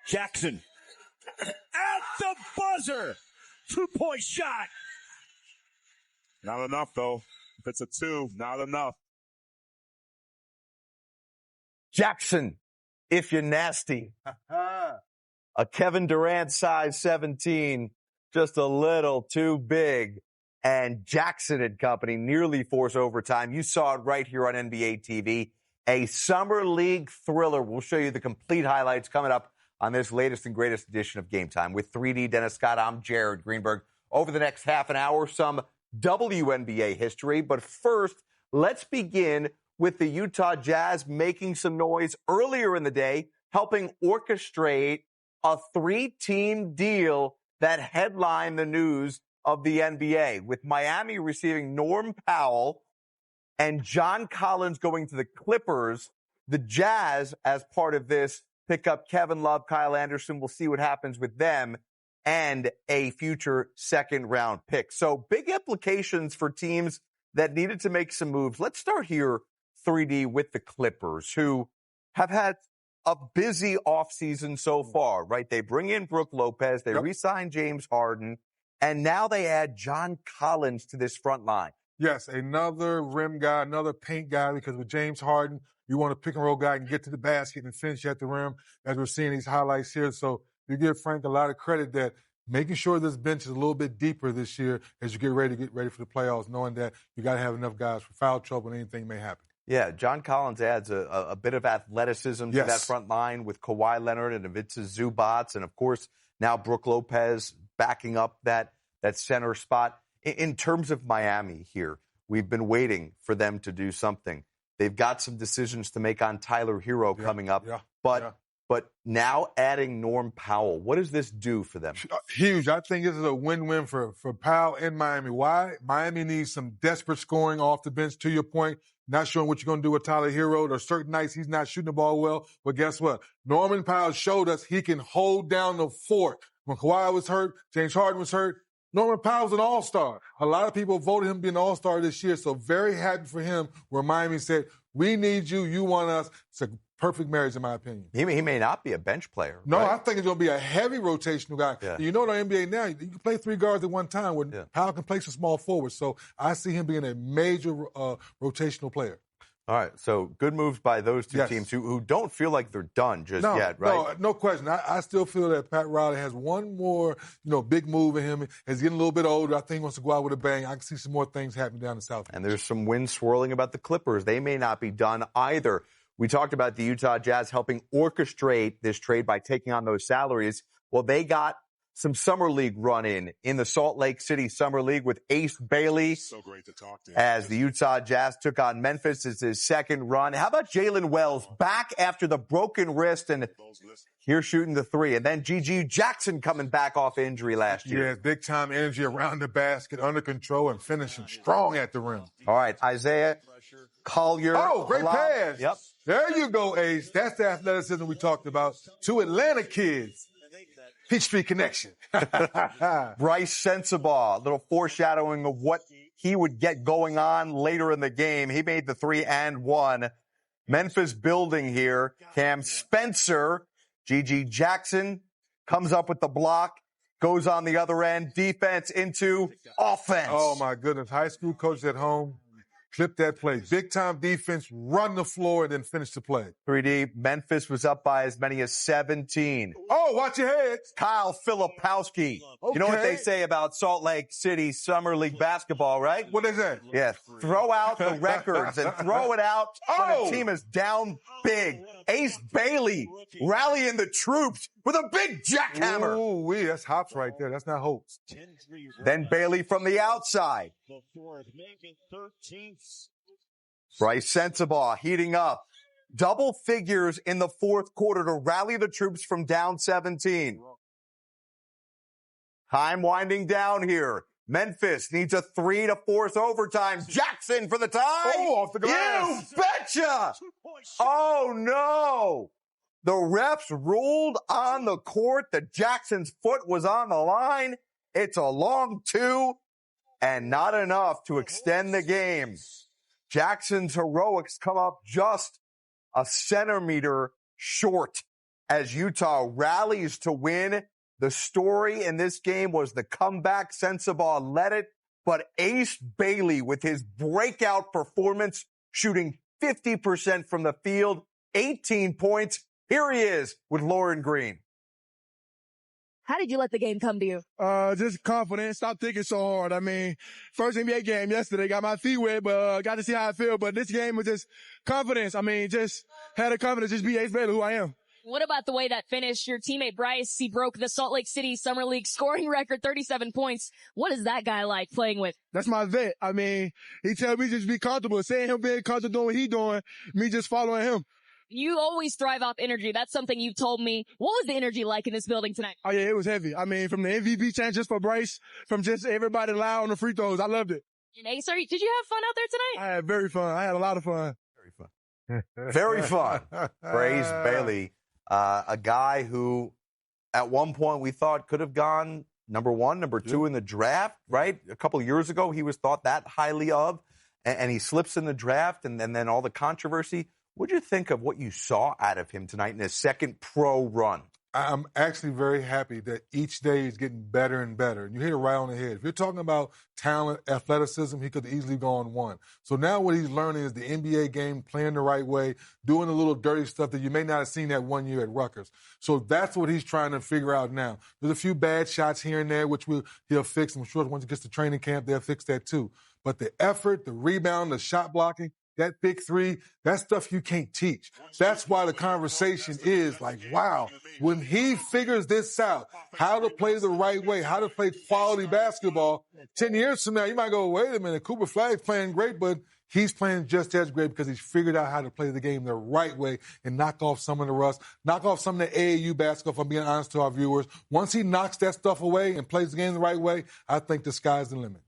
Jackson at the buzzer. 2-point shot. Not enough, though. If it's a 2, not enough. Jackson, if you're nasty. A Kevin Durant size 17, just a little too big. And Jackson and company nearly force overtime. You saw it right here on NBA TV. A Summer League thriller. We'll show you the complete highlights coming up on this latest and greatest edition of Game Time. With 3D Dennis Scott, I'm Jared Greenberg. Over the next half an hour, some WNBA history. But first, let's begin with the Utah Jazz making some noise earlier in the day, helping orchestrate a 3-team deal that headlined the news of the NBA, with Miami receiving Norman Powell and John Collins going to the Clippers. The Jazz, as part of this, pick up Kevin Love, Kyle Anderson. We'll see what happens with them, and a future second-round pick. So big implications for teams that needed to make some moves. Let's start here, 3D, with the Clippers, who have had a busy offseason so far, right? They bring in Brook Lopez, they re-sign James Harden, and now they add John Collins to this front line. Yes, another rim guy, another paint guy, because with James Harden, you want a pick-and-roll guy who can get to the basket and finish at the rim, as we're seeing these highlights here. So you give Frank a lot of credit that making sure this bench is a little bit deeper this year as you get ready for the playoffs, knowing that you got to have enough guys for foul trouble and anything may happen. Yeah, John Collins adds a bit of athleticism to that front line with Kawhi Leonard and Ivica Zubac, and of course now Brook Lopez backing up that center spot. In terms of Miami here, we've been waiting for them to do something. They've got some decisions to make on Tyler Hero coming up, but now adding Norm Powell, what does this do for them? Huge. I think this is a win-win for Powell and Miami. Why? Miami needs some desperate scoring off the bench, to your point. Not sure what you're going to do with Tyler Hero. There's certain nights he's not shooting the ball well. But guess what? Norman Powell showed us he can hold down the fort. When Kawhi was hurt, James Harden was hurt, Norman Powell's an all-star. A lot of people voted him to be an all-star this year, so very happy for him where Miami said, we need you, you want us. It's a perfect marriage, in my opinion. He may not be a bench player. No, right? I think it's going to be a heavy rotational guy. Yeah. You know in the NBA now, you can play 3 guards at one time where Powell can play some small forwards. So I see him being a major rotational player. All right, so good moves by those two teams who don't feel like they're done just yet, right? No question. I still feel that Pat Riley has one more, big move in him. He's getting a little bit older. I think he wants to go out with a bang. I can see some more things happening down the South. And there's some wind swirling about the Clippers. They may not be done either. We talked about the Utah Jazz helping orchestrate this trade by taking on those salaries. Well, they got some Summer League run in the Salt Lake City Summer League with Ace Bailey. So great to talk to him. As the Utah Jazz took on Memphis. It's his second run. How about Jalen Wells back after the broken wrist and here shooting the 3? And then G.G. Jackson coming back off injury last year. Yeah, big-time energy around the basket, under control, and finishing strong at the rim. All right, Isaiah Collier. Oh, great pass. Yep. There you go, Ace. That's the athleticism we talked about. 2 Atlanta kids. Peachtree connection. Bryce Sensabaugh, a little foreshadowing of what he would get going on later in the game. He made the 3 and 1. Memphis building here. Cam Spencer, G.G. Jackson comes up with the block, goes on the other end, defense into offense. Oh, my goodness. High school coaches at home. Flip that play. Big-time defense, run the floor, and then finish the play. 3D, Memphis was up by as many as 17. Oh, watch your head. Kyle Filipowski. Okay. You know what they say about Salt Lake City Summer League basketball, right? What they say? Yeah, throw out the records and throw it out when a team is down big. Ace Bailey rallying the troops with a big jackhammer. Ooh, that's hops right there. That's not hopes. Then Bailey from the outside. Bryce Sensabaugh heating up. Double figures in the fourth quarter to rally the troops from down 17. Time winding down here. Memphis needs a 3 to force overtime. Jackson for the tie. Oh, off the glass. You betcha. Oh, no. The refs ruled on the court that Jackson's foot was on the line. It's a long 2 and not enough to extend the game. Jackson's heroics come up just a centimeter short as Utah rallies to win. The story in this game was the comeback. Sensabaugh led it, but Ace Bailey with his breakout performance, shooting 50% from the field, 18 points. Here he is with Lauren Green. How did you let the game come to you? Just confidence. Stop thinking so hard. I mean, first NBA game yesterday, got my feet wet, but got to see how I feel. But this game was just confidence. I mean, just had the confidence, just be Ace Bailey, who I am. What about the way that finished? Your teammate Bryce, he broke the Salt Lake City Summer League scoring record, 37 points. What is that guy like playing with? That's my vet. I mean, he tells me just be comfortable. Saying him being comfortable doing what he doing, me just following him. You always thrive off energy. That's something you've told me. What was the energy like in this building tonight? Oh, yeah, it was heavy. I mean, from the MVP chant just for Bryce, from just everybody loud on the free throws. I loved it. And Ace, did you have fun out there tonight? I had very fun. I had a lot of fun. Very fun. Very fun for Ace Bailey, a guy who at one point we thought could have gone number one, number two in the draft, right? A couple of years ago, he was thought that highly of, and he slips in the draft, and then all the controversy. What did you think of what you saw out of him tonight in his second pro run? I'm actually very happy that each day is getting better and better. And you hit it right on the head. If you're talking about talent, athleticism, he could have easily gone one. So now what he's learning is the NBA game, playing the right way, doing a little dirty stuff that you may not have seen that 1 year at Rutgers. So that's what he's trying to figure out now. There's a few bad shots here and there, which he'll fix. I'm sure once he gets to training camp, they'll fix that too. But the effort, the rebound, the shot blocking, that big three, that stuff you can't teach. That's why the conversation is like, wow, when he figures this out, how to play the right way, how to play quality basketball, 10 years from now, you might go, wait a minute, Cooper Flagg's playing great, but he's playing just as great because he's figured out how to play the game the right way and knock off some of the rust, knock off some of the AAU basketball, if I'm being honest to our viewers. Once he knocks that stuff away and plays the game the right way, I think the sky's the limit.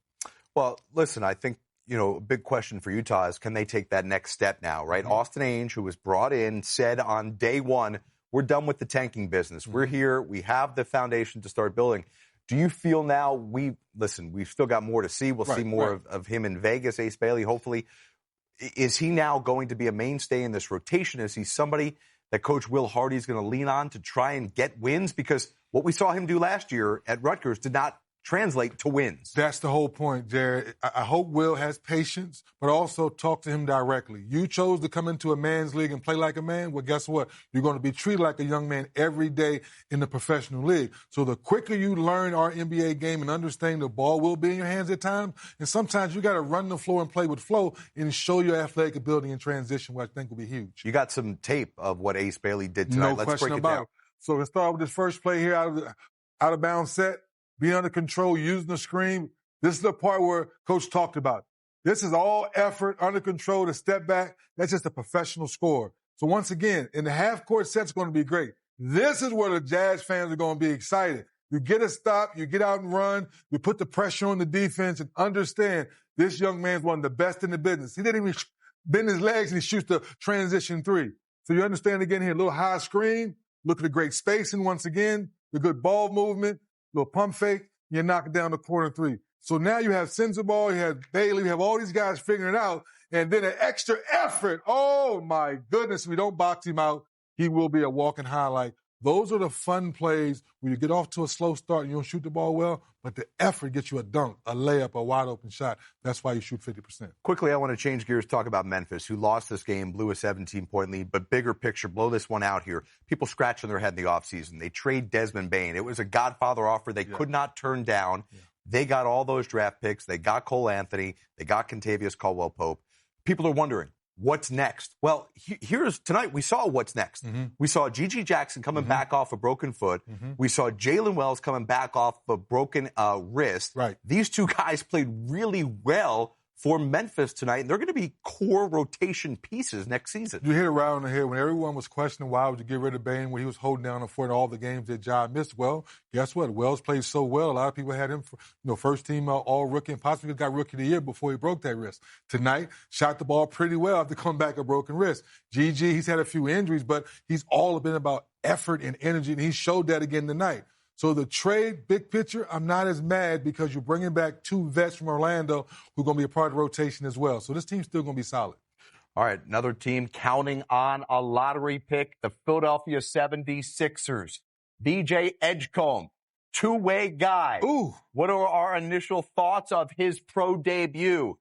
Well, listen, I think, a big question for Utah is, can they take that next step now, right? Mm-hmm. Austin Ainge, who was brought in, said on day one, we're done with the tanking business. Mm-hmm. We're here. We have the foundation to start building. Do you feel now we've still got more to see. We'll see more of him in Vegas, Ace Bailey, hopefully. Is he now going to be a mainstay in this rotation? Is he somebody that Coach Will Hardy is going to lean on to try and get wins? Because what we saw him do last year at Rutgers did not translate to wins. That's the whole point, Jared. I hope Will has patience, but also talk to him directly. You chose to come into a man's league and play like a man. Well, guess what? You're going to be treated like a young man every day in the professional league. So the quicker you learn our NBA game and understand the ball will be in your hands at times, and sometimes you got to run the floor and play with flow and show your athletic ability in transition, which I think will be huge. You got some tape of what Ace Bailey did tonight. Let's break it down. So let's start with this first play here out of bounds set. Be under control, using the screen. This is the part where Coach talked about. This is all effort, under control, to step back. That's just a professional score. So once again, in the half-court set's going to be great. This is where the Jazz fans are going to be excited. You get a stop, you get out and run, you put the pressure on the defense, and understand this young man's one of the best in the business. He didn't even bend his legs, and he shoots the transition three. So you understand again here, a little high screen, look at the great spacing once again, the good ball movement, little pump fake, you knock it down the corner three. So now you have Sensabaugh, you have Bailey, you have all these guys figuring it out, and then an extra effort. Oh, my goodness, if we don't box him out, he will be a walking highlight. Those are the fun plays where you get off to a slow start and you don't shoot the ball well, but the effort gets you a dunk, a layup, a wide-open shot. That's why you shoot 50%. Quickly, I want to change gears, talk about Memphis, who lost this game, blew a 17-point lead, but bigger picture, blow this one out here. People scratching their head in the offseason. They trade Desmond Bane. It was a Godfather offer they could not turn down. Yeah. They got all those draft picks. They got Cole Anthony. They got Kentavious Caldwell-Pope. People are wondering, what's next? Well, here's tonight we saw what's next. Mm-hmm. We saw G.G. Jackson coming back off a broken foot. Mm-hmm. We saw Jalen Wells coming back off a broken wrist. Right. These two guys played really well for Memphis tonight, and they're going to be core rotation pieces next season. You hit it right on the head. When everyone was questioning why would you get rid of Bane when he was holding down the fort in all the games that Ja missed, well, guess what? Wells played so well. A lot of people had him for, first team all-rookie and possibly got rookie of the year before he broke that wrist. Tonight, shot the ball pretty well after coming back a broken wrist. GG, he's had a few injuries, but he's all been about effort and energy, and he showed that again tonight. So the trade, big picture, I'm not as mad because you're bringing back two vets from Orlando who are going to be a part of the rotation as well. So this team's still going to be solid. All right, another team counting on a lottery pick, the Philadelphia 76ers. BJ Edgecombe, two-way guy. Ooh. What are our initial thoughts of his pro debut?